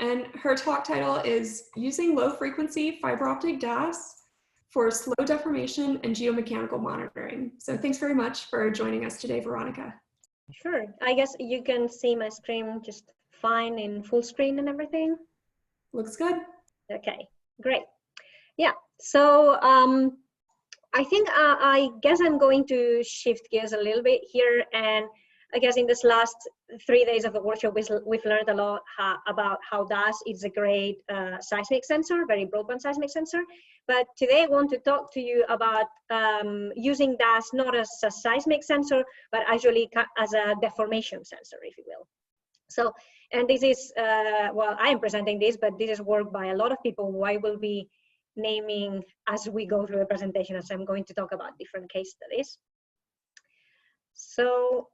and her talk title is Using Low-Frequency Fiber-Optic DAS for Slow Deformation and Geomechanical Monitoring. So thanks very much for joining us today, Veronica. Sure. I guess you can see my screen just fine in full screen and everything. Looks good. Okay, great. Yeah, so I think I guess I'm going to shift gears a little bit here, and I guess in this last 3 days of the workshop, we've learned a lot about how DAS is a great seismic sensor, very broadband seismic sensor. But today I want to talk to you about using DAS not as a seismic sensor, but actually as a deformation sensor, if you will. So, and this is, well, I am presenting this, but this is work by a lot of people who I will be naming as we go through the presentation, as I'm going to talk about different case studies. So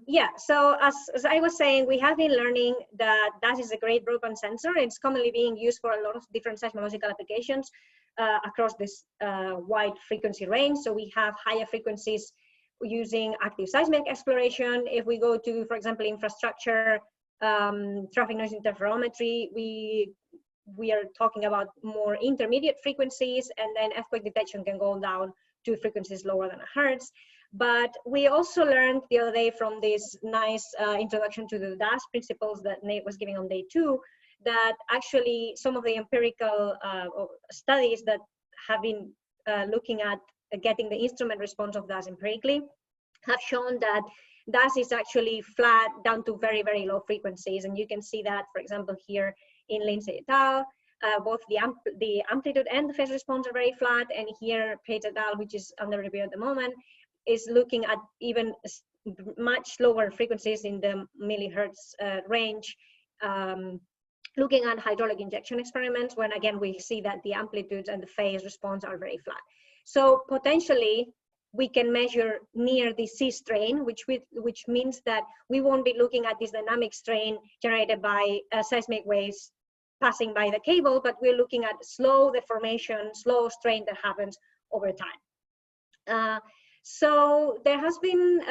yeah, so as I was saying, we have been learning that DAS is a great broadband sensor. It's commonly being used for a lot of different seismological applications across this wide frequency range. So we have higher frequencies using active seismic exploration. If we go to, for example, infrastructure, traffic noise interferometry, we are talking about more intermediate frequencies, and then earthquake detection can go down to frequencies lower than 1 hertz. But we also learned the other day from this nice introduction to the DAS principles that Nate was giving on day 2, that actually some of the empirical studies that have been looking at getting the instrument response of DAS empirically have shown that DAS is actually flat down to very, very low frequencies. And you can see that, for example, here in Lindsey et al. Both the amplitude and the phase response are very flat. And here, Pate et al., which is under review at the moment, is looking at even much lower frequencies in the millihertz range, looking at hydraulic injection experiments, when again we see that the amplitudes and the phase response are very flat. So potentially we can measure near the C strain, which means that we won't be looking at this dynamic strain generated by seismic waves passing by the cable, but we're looking at slow deformation, slow strain that happens over time. So there has been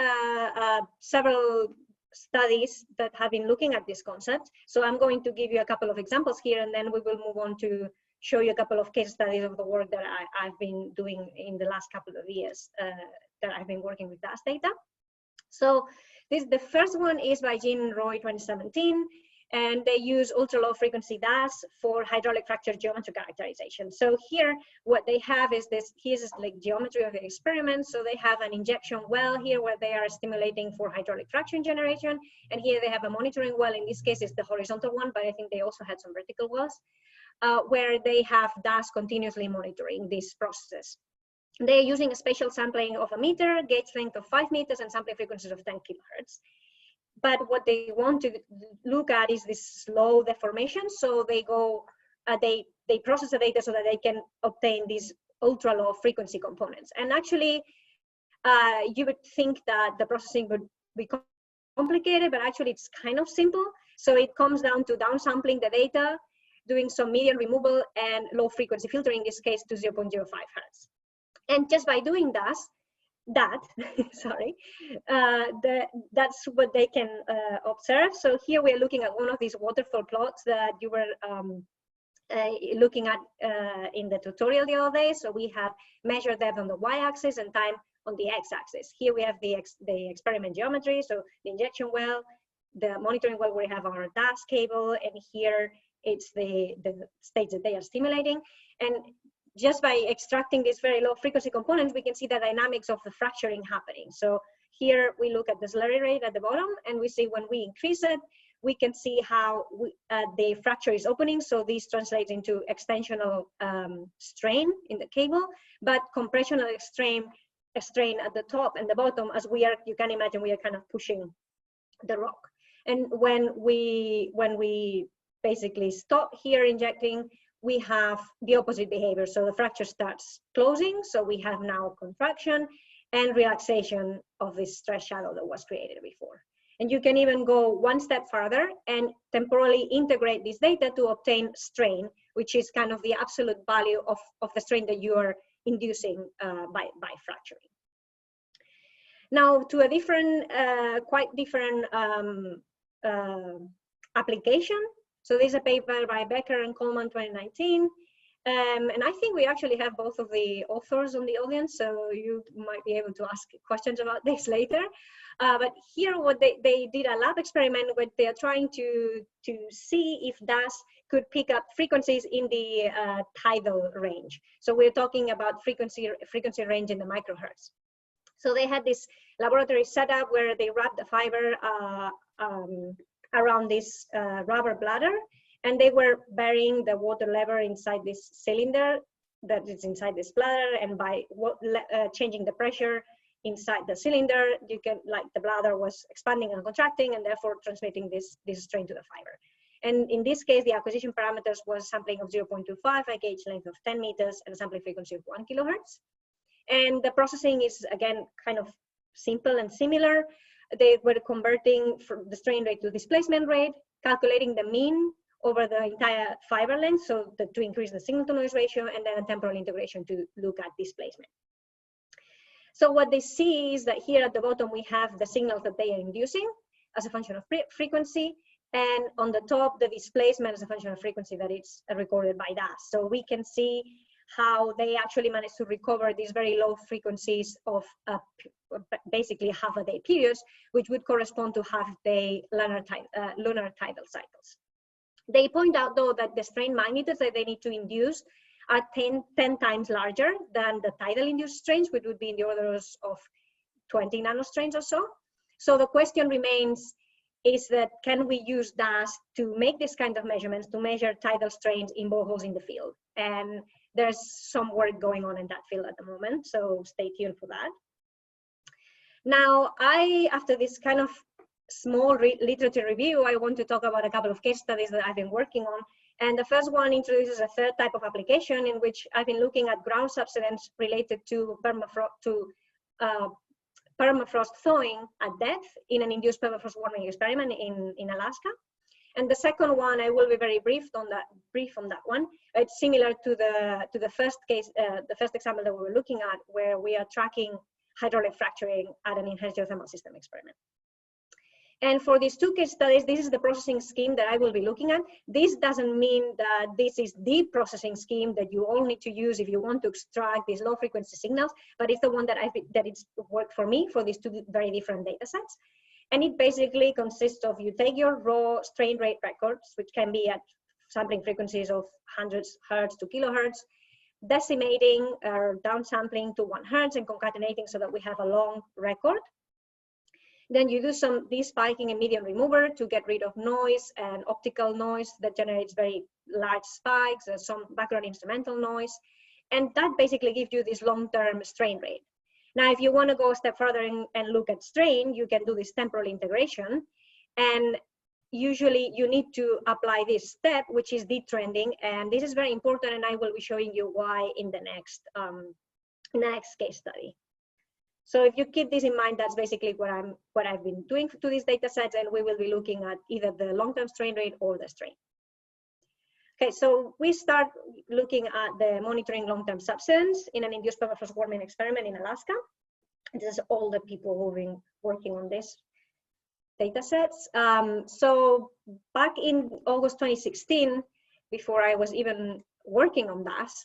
several studies that have been looking at this concept. So I'm going to give you a couple of examples here, and then we will move on to show you a couple of case studies of the work that I've been doing in the last couple of years that I've been working with DAS data. So the first one is by Generoy 2017. And they use ultra low frequency DAS for hydraulic fracture geometry characterization. So here, what they have is this, here's like geometry of the experiment. So they have an injection well here where they are stimulating for hydraulic fracture generation. And here they have a monitoring well. In this case, it's the horizontal one, but I think they also had some vertical wells where they have DAS continuously monitoring these processes. They're using a spatial sampling of 1 meter, gauge length of 5 meters, and sampling frequencies of 10 kilohertz. But what they want to look at is this slow deformation. So they go, they process the data so that they can obtain these ultra low frequency components. And actually, you would think that the processing would be complicated, but actually it's kind of simple. So it comes down to downsampling the data, doing some median removal and low frequency filtering, in this case to 0.05 hertz. And just by doing sorry, that's what they can observe. So here we are looking at one of these waterfall plots that you were looking at in the tutorial the other day. So we have measured depth on the y-axis and time on the x-axis. Here we have the experiment geometry, so the injection well, the monitoring well where we have our DAS cable, and here it's the states that they are stimulating. And just by extracting these very low frequency components, we can see the dynamics of the fracturing happening. So here we look at the slurry rate at the bottom, and we see when we increase it, we can see how the fracture is opening. So this translates into extensional strain in the cable, but compressional strain at the top and the bottom, as we are, you can imagine, we are kind of pushing the rock. And when we basically stop here injecting, we have the opposite behavior. So the fracture starts closing. So we have now contraction and relaxation of this stress shadow that was created before. And you can even go one step further and temporally integrate this data to obtain strain, which is kind of the absolute value of the strain that you are inducing by fracturing. Now to a different, quite different application. So this is a paper by Becker and Coleman 2019. And I think we actually have both of the authors on the audience, so you might be able to ask questions about this later. But here, what they did a lab experiment where they are trying to see if DAS could pick up frequencies in the tidal range. So we're talking about frequency range in the microhertz. So they had this laboratory setup where they wrapped the fiber around this rubber bladder, and they were burying the water lever inside this cylinder that is inside this bladder, and by changing the pressure inside the cylinder, you can, like, the bladder was expanding and contracting, and therefore transmitting this strain to the fiber. And in this case, the acquisition parameters was sampling of 0.25, a gauge length of 10 meters, and a sampling frequency of 1 kilohertz. And the processing is, again, kind of simple and similar. They were converting from the strain rate to displacement rate, calculating the mean over the entire fiber length, so to increase the signal to noise ratio, and then a temporal integration to look at displacement. So what they see is that here at the bottom, we have the signals that they are inducing as a function of frequency, and on the top, the displacement as a function of frequency that it's recorded by DAS. So we can see how they actually managed to recover these very low frequencies of basically half-a-day periods, which would correspond to half-day lunar tidal cycles. They point out, though, that the strain magnitudes that they need to induce are 10 times larger than the tidal induced strains, which would be in the orders of 20 nanostrains or so. So the question remains, is that can we use DAS to make this kind of measurements, to measure tidal strains in boreholes in the field? And there's some work going on in that field at the moment, so stay tuned for that. Now, after this kind of small literature review, I want to talk about a couple of case studies that I've been working on. And the first one introduces a third type of application in which I've been looking at ground subsidence related to permafrost thawing at depth in an induced permafrost warming experiment in Alaska. And the second one, I will be very brief on that one. It's similar to the first case, the first example that we were looking at, where we are tracking hydraulic fracturing at an enhanced geothermal system experiment. And for these two case studies, this is the processing scheme that I will be looking at. This doesn't mean that this is the processing scheme that you all need to use if you want to extract these low frequency signals, but it's the one that it's worked for me for these two very different data sets. And it basically consists of, you take your raw strain rate records, which can be at sampling frequencies of hundreds hertz to kilohertz, decimating or downsampling to 1 hertz and concatenating so that we have a long record. Then you do some despiking and median remover to get rid of noise and optical noise that generates very large spikes and some background instrumental noise. And that basically gives you this long-term strain rate. Now, if you want to go a step further and look at strain, you can do this temporal integration. And usually you need to apply this step, which is detrending. And this is very important, and I will be showing you why in the next case study. So if you keep this in mind, that's basically what I've been doing to these data sets, and we will be looking at either the long-term strain rate or the strain. Okay, so we start looking at the monitoring long-term subsidence in an induced permafrost warming experiment in Alaska. This is all the people who've been working on this data sets. So back in August 2016, before I was even working on DAS,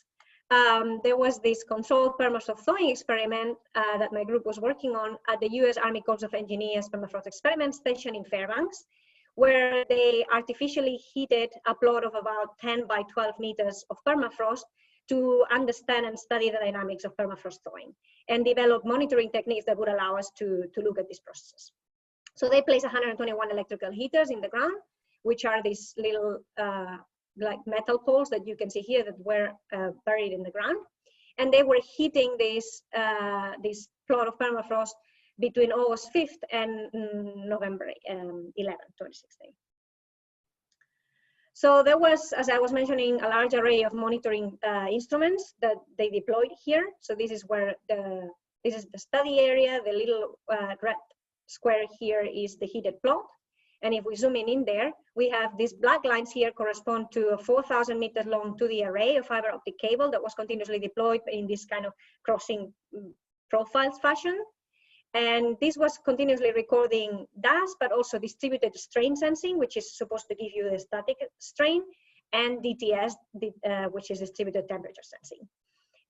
there was this controlled permafrost thawing experiment that my group was working on at the US Army Corps of Engineers Permafrost Experiment Station in Fairbanks, where they artificially heated a plot of about 10 by 12 meters of permafrost to understand and study the dynamics of permafrost thawing and develop monitoring techniques that would allow us to look at these processes. So they placed 121 electrical heaters in the ground, which are these little like metal poles that you can see here that were buried in the ground. And they were heating this plot of permafrost between August 5th and November 11th, 2016. So there was, as I was mentioning, a large array of monitoring instruments that they deployed here. So this is where this is the study area. The little red square here is the heated plot. And if we zoom in there, we have these black lines here correspond to a 4,000 meters long 2D array of fiber optic cable that was continuously deployed in this kind of crossing profiles fashion. And this was continuously recording DAS, but also distributed strain sensing, which is supposed to give you the static strain, and DTS, which is distributed temperature sensing.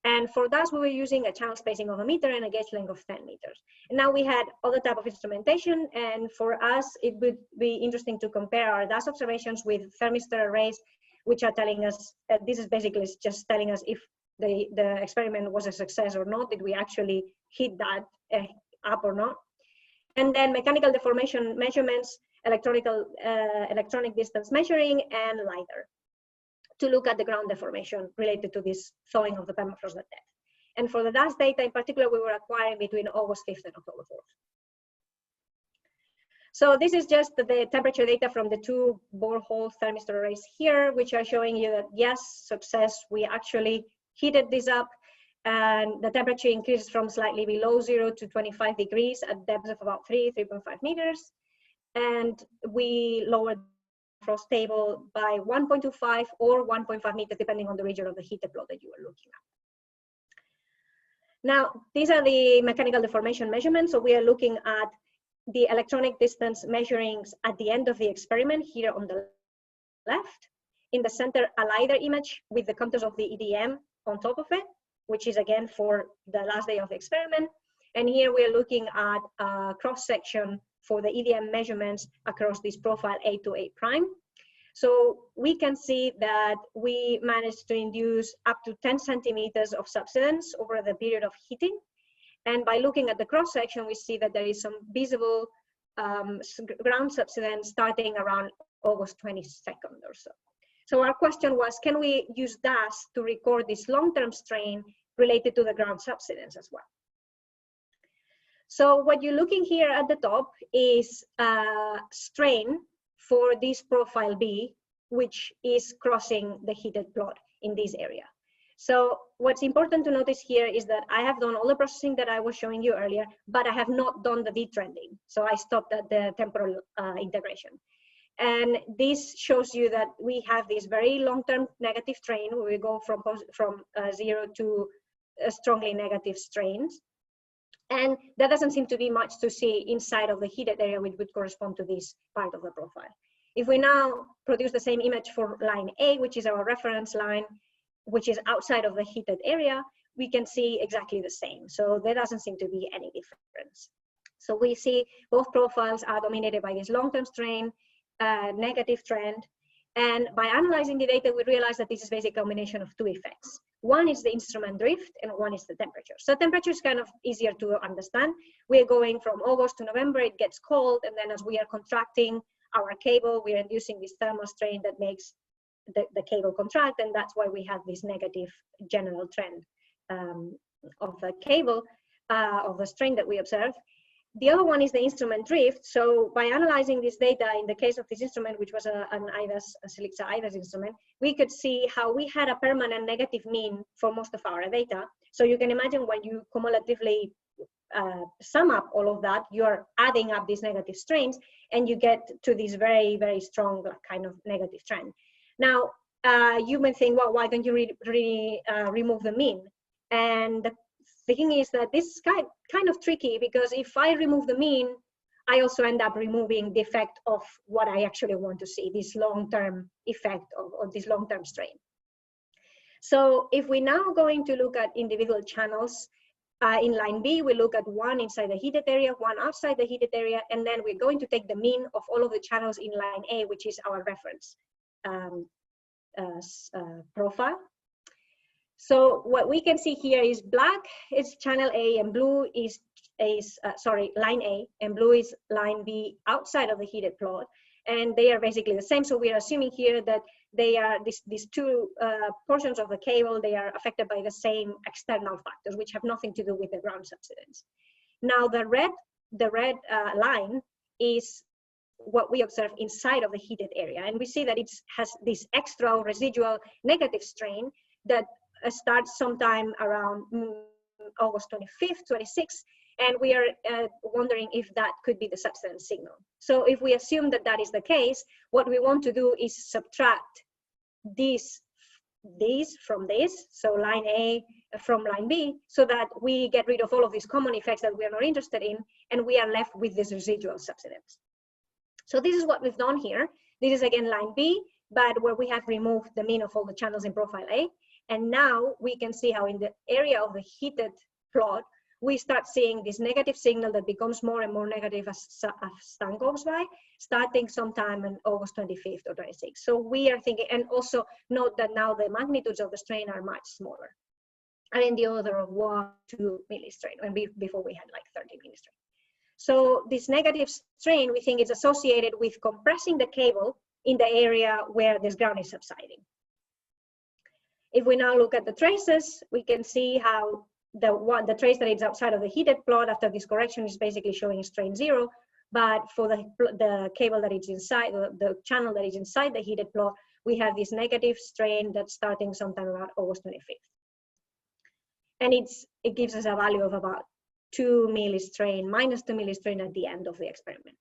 And for DAS, we were using a channel spacing of 1 meter and a gauge length of 10 meters. And now we had other type of instrumentation, and for us, it would be interesting to compare our DAS observations with thermistor arrays, which are telling us, this is basically just telling us if the experiment was a success or not, did we actually hit that up or not. And then mechanical deformation measurements, electronic distance measuring, and LiDAR, to look at the ground deformation related to this thawing of the permafrost at depth. And for the DAS data in particular, we were acquiring between August 5th and October 4th. So this is just the temperature data from the 2 borehole thermistor arrays here, which are showing you that yes, success, we actually heated this up, and the temperature increases from slightly below 0 to 25 degrees at depths of about 3.5 meters. And we lowered frost table by 1.25 or 1.5 meters, depending on the region of the heated plot that you are looking at. Now, these are the mechanical deformation measurements. So we are looking at the electronic distance measurings at the end of the experiment here on the left. In the center, a LiDAR image with the contours of the EDM on top of it, which is again for the last day of the experiment. And here we are looking at a cross-section for the EDM measurements across this profile A to A prime. So we can see that we managed to induce up to 10 centimeters of subsidence over the period of heating. And by looking at the cross-section, we see that there is some visible ground subsidence starting around August 22nd or so. So our question was, can we use DAS to record this long-term strain related to the ground subsidence as well? So what you're looking here at the top is strain for this profile B, which is crossing the heated plot in this area. So what's important to notice here is that I have done all the processing that I was showing you earlier, but I have not done the detrending. So I stopped at the temporal integration. And this shows you that we have this very long-term negative strain where we go from 0 to strongly negative strains. And that doesn't seem to be much to see inside of the heated area, which would correspond to this part of the profile. If we now produce the same image for line A, which is our reference line, which is outside of the heated area, we can see exactly the same. So there doesn't seem to be any difference. So we see both profiles are dominated by this long-term strain, negative trend. And by analyzing the data, we realize that this is basically a combination of 2 effects. One is the instrument drift, and one is the temperature. So temperature is kind of easier to understand. We're going from August to November, it gets cold, and then as we are contracting our cable, we are inducing this thermal strain that makes the cable contract, and that's why we have this negative general trend of the cable, of the strain that we observe. The other one is the instrument drift. So by analyzing this data, in the case of this instrument, which was a Silixa IDAS instrument, we could see how we had a permanent negative mean for most of our data. So you can imagine when you cumulatively sum up all of that, you're adding up these negative strains, and you get to this very, very strong kind of negative trend. Now, you may think, well, why don't you remove the mean? And the thing is that this is kind of tricky, because if I remove the mean, I also end up removing the effect of what I actually want to see, this long-term effect of this long-term strain. So if we now going to look at individual channels, in line B, we look at one inside the heated area, one outside the heated area, and then we're going to take the mean of all of the channels in line A, which is our reference profile. So what we can see here is black is channel A, and blue is line A, and blue is line B outside of the heated plot, and they are basically the same. So we are assuming here that they are these 2 portions of the cable, they are affected by the same external factors, which have nothing to do with the ground subsidence. Now the red line is what we observe inside of the heated area, and we see that it has this extra residual negative strain that starts sometime around August 25th, 26th, and we are wondering if that could be the subsidence signal. So if we assume that that is the case, what we want to do is subtract these from this. So line A from line B, so that we get rid of all of these common effects that we are not interested in, and we are left with this residual subsidence. So this is what we've done here. This is again line B, but where we have removed the mean of all the channels in profile A. And now we can see how in the area of the heated plot, we start seeing this negative signal that becomes more and more negative as time goes by, starting sometime on August 25th or 26th. So we are thinking, and also note that now the magnitudes of the strain are much smaller, are in the order of 1 to 2 millistrain, and before we had like 30 millistrain. So this negative strain, we think, is associated with compressing the cable in the area where this ground is subsiding. If we now look at the traces, we can see how the trace that is outside of the heated plot after this correction is basically showing strain 0, but for the cable that is inside, the channel that is inside the heated plot, we have this negative strain that's starting sometime around August 25th. And it gives us a value of about 2 millistrain, minus 2 millistrain at the end of the experiment.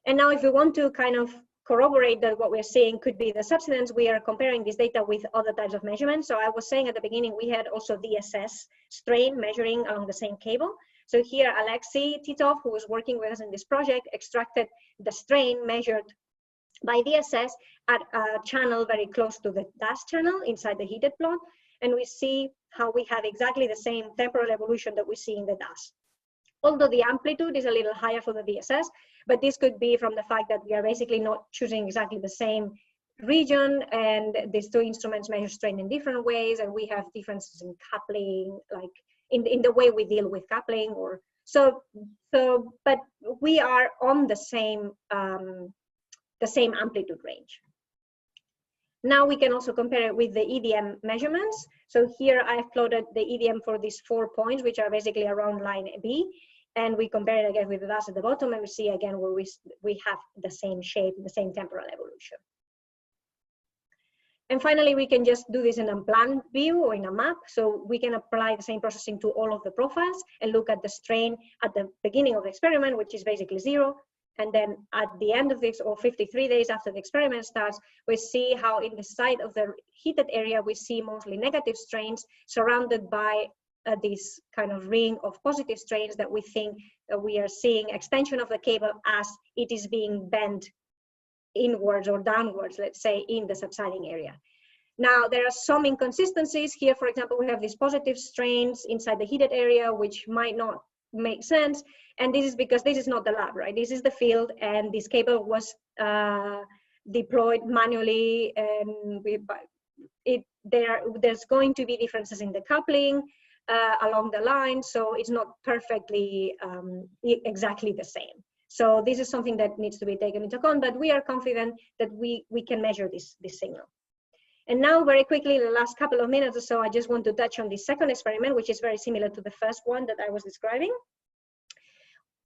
And now if we want to kind of corroborate that what we're seeing could be the subsidence, we are comparing this data with other types of measurements. So I was saying at the beginning, we had also DSS strain measuring along the same cable. So here, Alexei Titov, who was working with us in this project, extracted the strain measured by DSS at a channel very close to the DAS channel inside the heated plot. And we see how we have exactly the same temporal evolution that we see in the DAS. Although the amplitude is a little higher for the DSS, but this could be from the fact that we are basically not choosing exactly the same region, and these two instruments measure strain in different ways, and we have differences in coupling, like in the way we deal with coupling, or but we are on the same amplitude range. Now we can also compare it with the EDM measurements. So here I've plotted the EDM for these 4 points, which are basically around line B. And we compare it again with the DAS at the bottom, and we see again where we have the same shape, the same temporal evolution. And finally, we can just do this in a plan view or in a map. So we can apply the same processing to all of the profiles and look at the strain at the beginning of the experiment, which is basically 0. And then at the end of this, or 53 days after the experiment starts, we see how in the side of the heated area, we see mostly negative strains surrounded by this kind of ring of positive strains that we think we are seeing extension of the cable as it is being bent inwards or downwards, let's say, in the subsiding area. Now, there are some inconsistencies here. For example, we have these positive strains inside the heated area, which might not make sense. And this is because this is not the lab, right? This is the field, and this cable was deployed manually, and there's going to be differences in the coupling along the line, so it's not perfectly exactly the same. So this is something that needs to be taken into account, but we are confident that we can measure this signal. And now, very quickly, the last couple of minutes or so, I just want to touch on the second experiment, which is very similar to the first one that I was describing.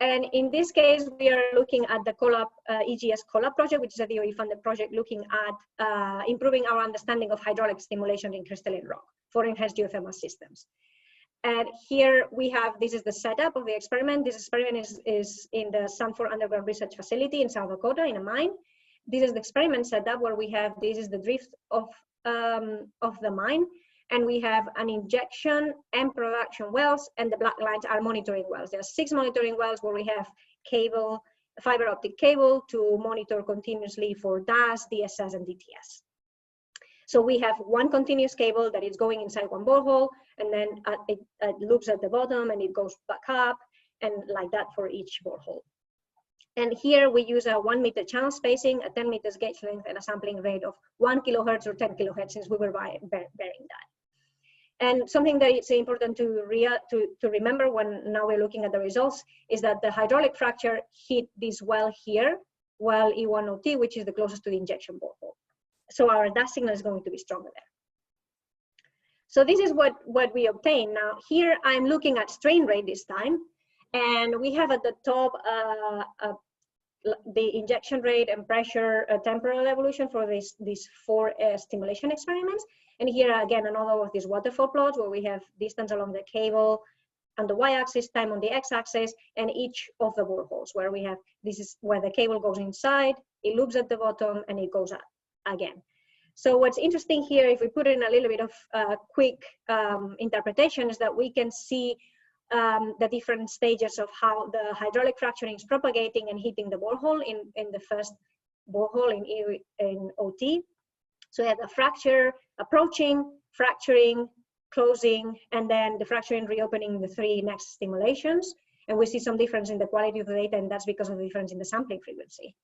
And in this case, we are looking at the COLAB, EGS COLAB project, which is a DOE-funded project looking at improving our understanding of hydraulic stimulation in crystalline rock for enhanced geothermal systems. And here we have, this is the setup of the experiment. This experiment is in the Stanford Underground Research Facility in South Dakota in a mine. This is the experiment setup where we have, this is the drift of the mine. And we have an injection and production wells, and the black lines are monitoring wells. There are 6 monitoring wells where we have cable, fiber optic cable to monitor continuously for DAS, DSS, and DTS. So we have one continuous cable that is going inside one borehole, and then it loops at the bottom and it goes back up, and like that for each borehole. And here we use a 1 meter channel spacing, a 10 meters gauge length, and a sampling rate of 1 kilohertz or 10 kilohertz, since we were bearing that. And something that is important to remember when now we're looking at the results is that the hydraulic fracture hit this well here, well E10T, which is the closest to the injection borehole. So our DAS signal is going to be stronger there. So this is what we obtain. Now here I'm looking at strain rate this time, and we have at the top the injection rate and pressure temporal evolution for these 4 stimulation experiments. And here again, another of these waterfall plots where we have distance along the cable on the y-axis, time on the x-axis, and each of the boreholes where we have, this is where the cable goes inside, it loops at the bottom, and it goes up again. So what's interesting here, if we put in a little bit of quick interpretation, is that we can see the different stages of how the hydraulic fracturing is propagating and hitting the borehole in the first borehole in OT. So we have the fracture approaching, fracturing, closing, and then the fracturing reopening the three next stimulations. And we see some difference in the quality of the data, and that's because of the difference in the sampling frequency.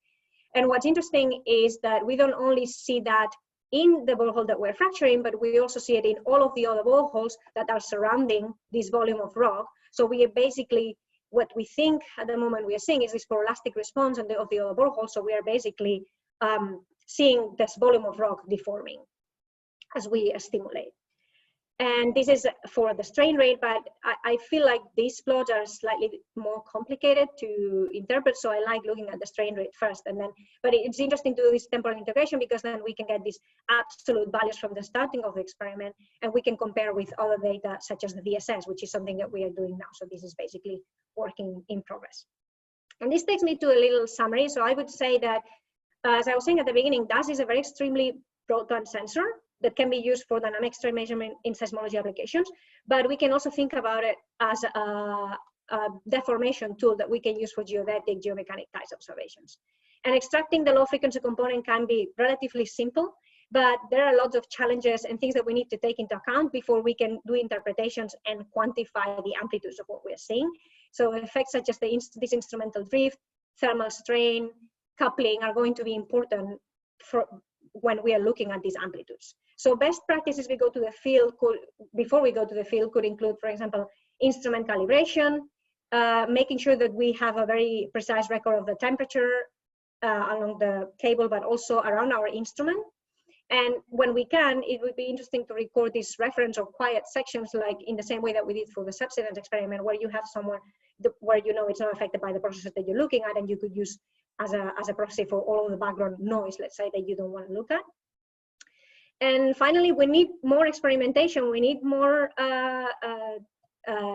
And what's interesting is that we don't only see that in the borehole that we're fracturing, but we also see it in all of the other boreholes that are surrounding this volume of rock. So we are basically, what we think at the moment we are seeing is this porolastic response of the other boreholes. So we are basically seeing this volume of rock deforming as we stimulate. And this is for the strain rate, but I feel like these plots are slightly more complicated to interpret. So I like looking at the strain rate first, and then, but it's interesting to do this temporal integration because then we can get these absolute values from the starting of the experiment, and we can compare with other data such as the DSS, which is something that we are doing now. So this is basically working in progress. And this takes me to a little summary. So I would say that, as I was saying at the beginning, DAS is a very extremely broadband sensor that can be used for dynamic strain measurement in seismology applications, but we can also think about it as a deformation tool that we can use for geodetic, geomechanic types observations. And extracting the low frequency component can be relatively simple, but there are lots of challenges and things that we need to take into account before we can do interpretations and quantify the amplitudes of what we're seeing. So effects such as this instrumental drift, thermal strain, coupling are going to be important for when we are looking at these amplitudes. So best practices we go to the field before we go to the field could include, for example, instrument calibration, making sure that we have a very precise record of the temperature along the cable, but also around our instrument. And when we can, it would be interesting to record these reference or quiet sections, like in the same way that we did for the subsidence experiment, where you have somewhere where you know it's not affected by the processes that you're looking at, and you could use as a proxy for all of the background noise, let's say, that you don't want to look at. And finally, we need more experimentation. We need more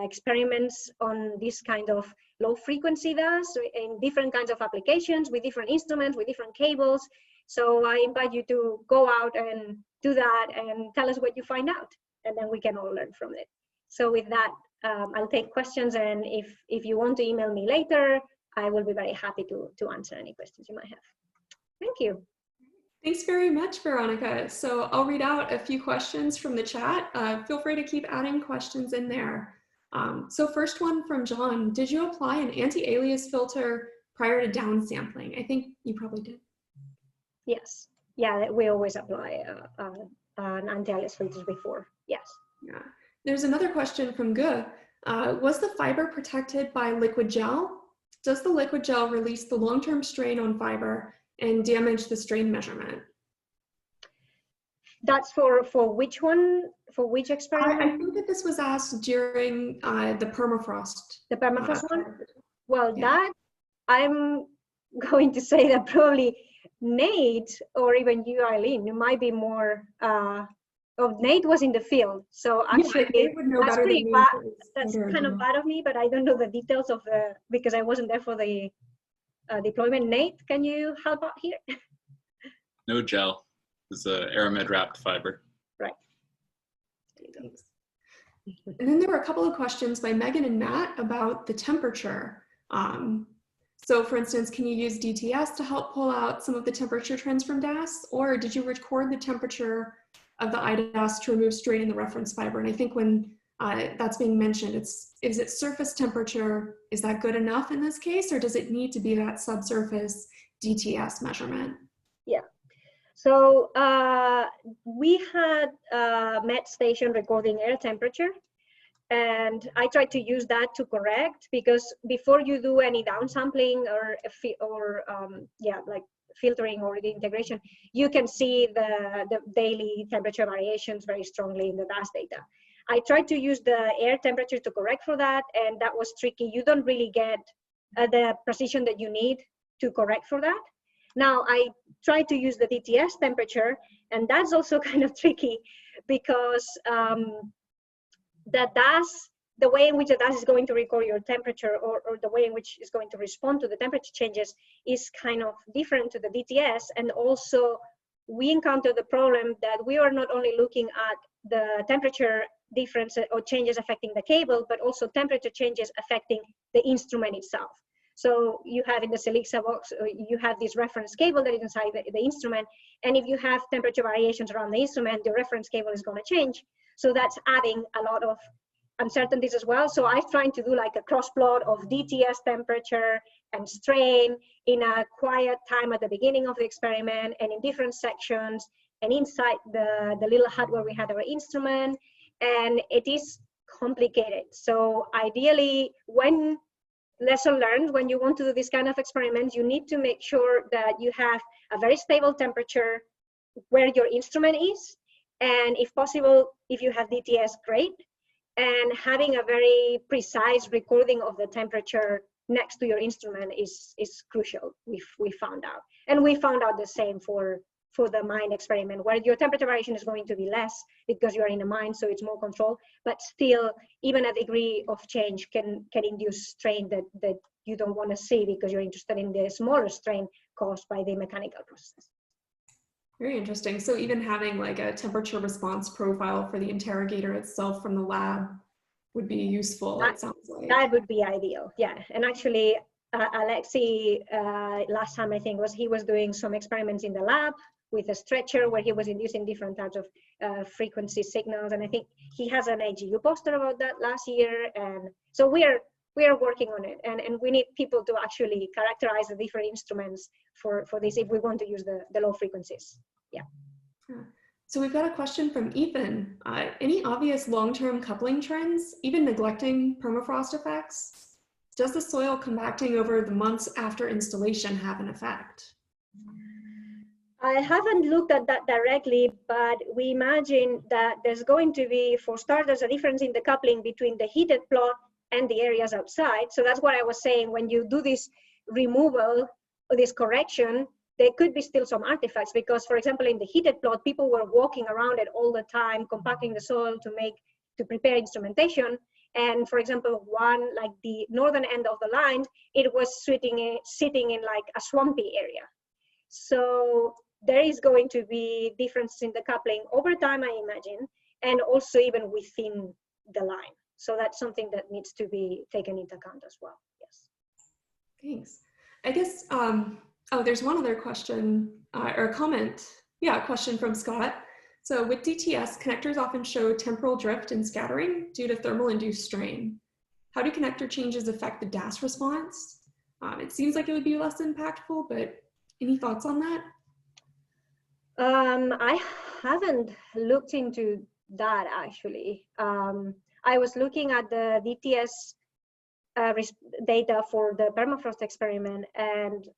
experiments on this kind of low frequency DAS in different kinds of applications with different instruments, with different cables. So I invite you to go out and do that and tell us what you find out, and then we can all learn from it. So with that, I'll take questions, and if you want to email me later, I will be very happy to answer any questions you might have. Thank you. Thanks very much, Veronica. So I'll read out a few questions from the chat. Feel free to keep adding questions in there. So first one from John, did you apply an anti-alias filter prior to downsampling? I think you probably did. Yes. Yeah, we always apply an anti-alias filter before. Yes. Yeah. There's another question from Gu. Was the fiber protected by liquid gel? Does the liquid gel release the long-term strain on fiber and damage the strain measurement? That's for which one? For which experiment? I think that this was asked during the permafrost. The permafrost one? Well, yeah. that I'm going to say that probably Nate or even you, Eileen, you might be more. Nate was in the field, so actually that's pretty bad. That's kind of bad of me, but I don't know the details of the because I wasn't there for the deployment. Nate, can you help out here? No gel. It's a aramid wrapped fiber. Right. Thanks. And then there were a couple of questions by Megan and Matt about the temperature. So for instance, can you use DTS to help pull out some of the temperature trends from DAS, or did you record the temperature of the IDAS to remove strain in the reference fiber? And I think when that's being mentioned, is it surface temperature? Is that good enough in this case, or does it need to be that subsurface DTS measurement? Yeah. So we had a MET station recording air temperature, and I tried to use that to correct, because before you do any downsampling or like filtering or the integration, you can see the daily temperature variations very strongly in the DAS data. I tried to use the air temperature to correct for that, and that was tricky. You don't really get the precision that you need to correct for that. Now, I tried to use the DTS temperature, and that's also kind of tricky because the way in which the DAS is going to record your temperature or the way in which it's going to respond to the temperature changes is kind of different to the DTS, and also we encountered the problem that we are not only looking at the temperature difference or changes affecting the cable, but also temperature changes affecting the instrument itself. So you have in the Silixa box, you have this reference cable that is inside the instrument. And if you have temperature variations around the instrument, the reference cable is going to change. So that's adding a lot of uncertainties as well. So I'm trying to do like a cross plot of DTS temperature and strain in a quiet time at the beginning of the experiment and in different sections and inside the little hut where we had our instrument. And it is complicated. So ideally, when lesson learned, when you want to do this kind of experiments, you need to make sure that you have a very stable temperature where your instrument is. And if possible, if you have DTS, great. And having a very precise recording of the temperature next to your instrument is crucial, we found out. And we found out the same for the mine experiment, where your temperature variation is going to be less because you are in a mine, so it's more control, but still, even a degree of change can induce strain that you don't want to see because you're interested in the smaller strain caused by the mechanical process. Very interesting. So even having like a temperature response profile for the interrogator itself from the lab would be useful, it sounds like. That would be ideal, yeah. And actually, Alexei, last time I think he was doing some experiments in the lab with a stretcher where he was inducing different types of frequency signals. And I think he has an AGU poster about that last year. And so we are working on it. And we need people to actually characterize the different instruments for this if we want to use the low frequencies. Yeah. So we've got a question from Ethan. Any obvious long-term coupling trends, even neglecting permafrost effects? Does the soil compacting over the months after installation have an effect? I haven't looked at that directly, but we imagine that there's going to be, for starters, a difference in the coupling between the heated plot and the areas outside. So that's what I was saying, when you do this removal or this correction, there could be still some artifacts because, for example, in the heated plot, people were walking around it all the time, compacting the soil to prepare instrumentation. And for example, one, like the northern end of the line, it was sitting in like a swampy area. So there is going to be differences in the coupling over time, I imagine, and also even within the line. So that's something that needs to be taken into account as well, yes. Thanks. I guess, oh, there's one other question or a comment. Yeah, a question from Scott. So with DTS, connectors often show temporal drift and scattering due to thermal induced strain. How do connector changes affect the DAS response? It seems like it would be less impactful, but any thoughts on that? I haven't looked into that actually. I was looking at the DTS data for the permafrost experiment, and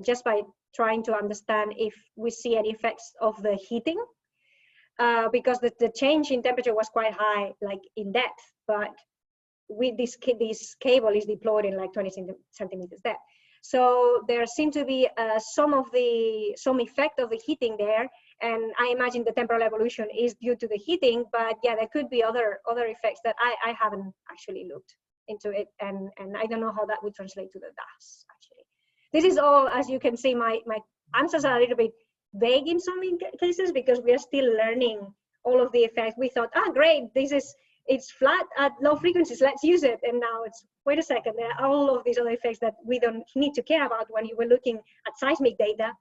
just by trying to understand if we see any effects of the heating, because the change in temperature was quite high, like in depth, but with this cable is deployed in like 20 centimeters depth. So there seemed to be some effect of the heating there, and I imagine the temporal evolution is due to the heating. But yeah, there could be other effects that I haven't actually looked into it, and I don't know how that would translate to the DAS. Actually, this is all, as you can see, my answers are a little bit vague in some cases because we are still learning all of the effects. We thought, great, it's flat at low frequencies, let's use it. And now it's, wait a second, there are all of these other effects that we don't need to care about when you were looking at seismic data.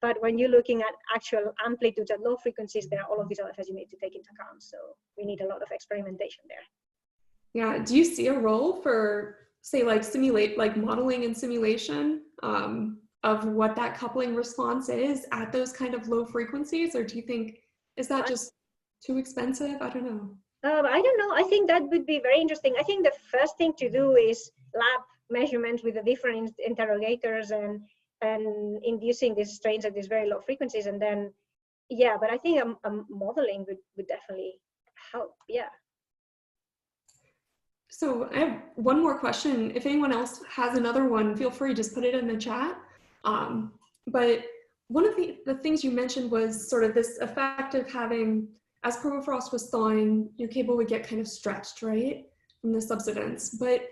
But when you're looking at actual amplitudes at low frequencies, there are all of these other effects you need to take into account. So we need a lot of experimentation there. Yeah, do you see a role for, say, like modeling and simulation of what that coupling response is at those kind of low frequencies? Or do you think, is that just too expensive? I don't know. I don't know. I think that would be very interesting. I think the first thing to do is lab measurements with the different interrogators and inducing these strains at these very low frequencies. And then, yeah, but I think a modeling would definitely help. Yeah. So I have one more question. If anyone else has another one, feel free, just put it in the chat. But one of the things you mentioned was sort of this effect of having, as permafrost was thawing, your cable would get kind of stretched, right, from the subsidence. But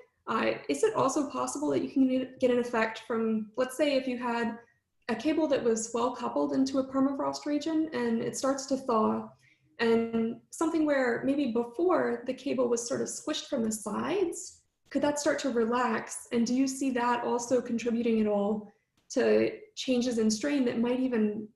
is it also possible that you can get an effect from, let's say if you had a cable that was well coupled into a permafrost region, and it starts to thaw. And something where maybe before the cable was sort of squished from the sides, could that start to relax? And do you see that also contributing at all to changes in strain that might even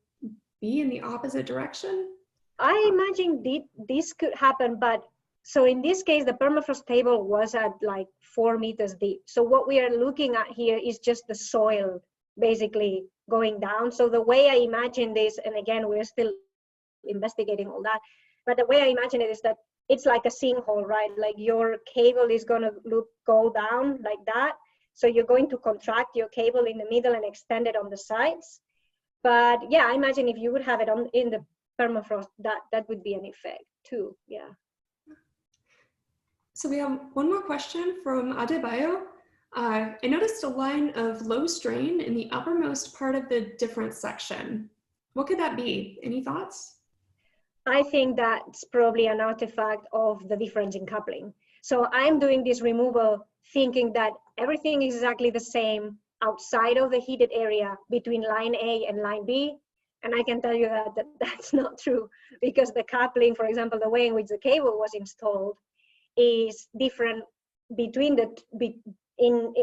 be in the opposite direction? I imagine this could happen, but so in this case, the permafrost table was at like 4 meters deep. So what we are looking at here is just the soil basically going down. So the way I imagine this, and again, we're still investigating all that, but the way I imagine it is that it's like a sinkhole, right? Like your cable is going to go down like that. So you're going to contract your cable in the middle and extend it on the sides. But yeah, I imagine if you would have it in the permafrost, that would be an effect too. Yeah. So we have one more question from Adebayo. I noticed a line of low strain in the uppermost part of the difference section. What could that be? Any thoughts? I think that's probably an artifact of the difference in coupling. So I'm doing this removal thinking that everything is exactly the same outside of the heated area between line A and line B. And I can tell you that that's not true, because the coupling, for example, the way in which the cable was installed is different between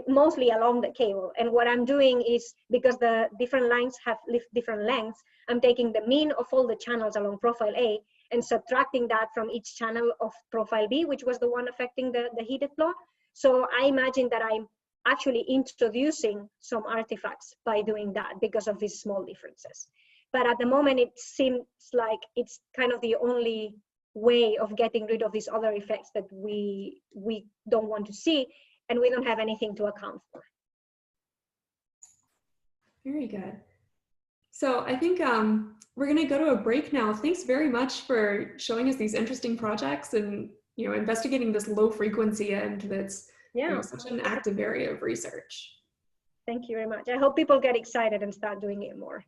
mostly along the cable. And what I'm doing is, because the different lines have different lengths, I'm taking the mean of all the channels along profile A and subtracting that from each channel of profile B, which was the one affecting the heated plot. So I imagine that I'm actually introducing some artifacts by doing that because of these small differences. But at the moment, it seems like it's kind of the only way of getting rid of these other effects that we don't want to see, and we don't have anything to account for. Very good. So I think we're going to go to a break now. Thanks very much for showing us these interesting projects and investigating this low frequency end that's such an active area of research. Thank you very much. I hope people get excited and start doing it more.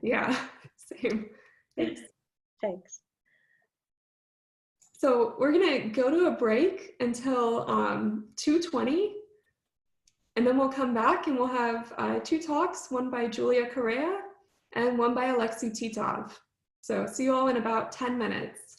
Yeah, same. Thanks. Thanks. So we're going to go to a break until 2:20, and then we'll come back and we'll have 2 talks, one by Julia Correa and one by Alexei Titov. So see you all in about 10 minutes.